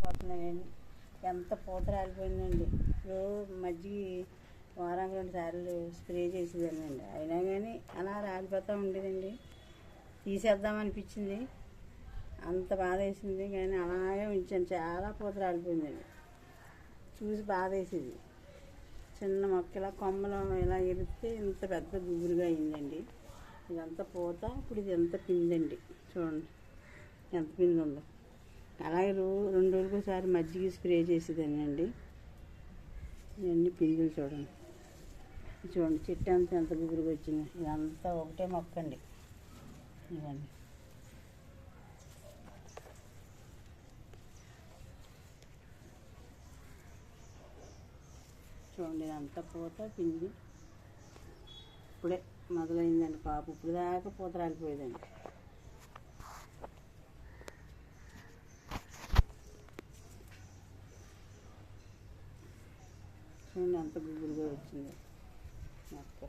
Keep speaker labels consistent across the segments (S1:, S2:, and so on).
S1: పోతున్నాయండి. ఎంత పూత రాలిపోయిందండి. ఇప్పుడు మజ్జిగ వారానికి 2 సార్లు స్ప్రే చేసేదానండి, అయినా కానీ అలా రాలిపోతూ ఉండేదండి. తీసేద్దామనిపించింది, అంత బాధ వేసింది, కానీ అలాగే ఉంచాను. చాలా పూత రాలిపోయిందండి. చూసి బాధ వేసేది. చిన్న మొక్క ఇలా కొమ్మలు ఇలా ఎరిస్తే ఇంత పెద్ద గుబురుగా అయిందండి. ఇదంతా పూత. ఇప్పుడు ఇది ఎంత పిందండి, చూడండి ఎంత పిండి ఉందో. అలాగే 2 రోజులకు ఒకసారి మజ్జిగ స్ప్రే చేసేదానండి. ఇవన్నీ పిందులు చూడండి. చూడండి చెట్టు అంతా ఎంత గుబురుగా వచ్చింది. ఇదంతా ఒకటే మొక్క అండి. ఇవన్నీ చూడండి, ఇదంతా పూత పిండి. ఇప్పుడే మొదలైందండి కాపు. ఇప్పుడు దాకా పూత రాలిపోయేదండి. చూడండి ఎంత గుబురుగా వచ్చింది మొక్క.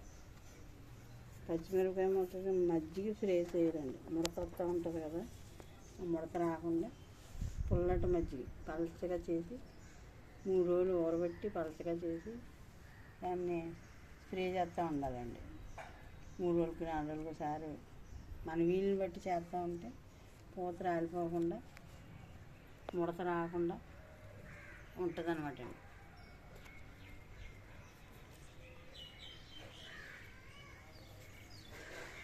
S1: పచ్చిమిరపకాయ మొక్కకి మజ్జిగ స్ప్రే చేయరండి, ముడత వస్తూ ఉంటుంది కదా, ఆ ముడత రాకుండా పుల్లటి మజ్జిగ పలచగా చేసి 3 రోజులు ఊరబెట్టి పలచగా చేసి దాన్ని స్ప్రే చేస్తూ ఉండాలండి. 3 రోజులకి 4 రోజులకి ఒకసారి మన వీలుని బట్టి చేస్తూ ఉంటే పూత రాలిపోకుండా ముడత రాకుండా ఉంటుంది అన్నమాట అండి.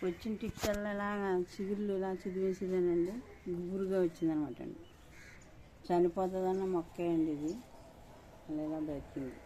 S1: వచ్చిన టిక్సల్లో ఇలాగా చిగుళ్ళు ఇలా చిదివేసేదానండి. గుబురుగా వచ్చిందనమాట అండి. చనిపోతుందన్న మొక్క అండి ఇది, అలా ఇలా బతికింది.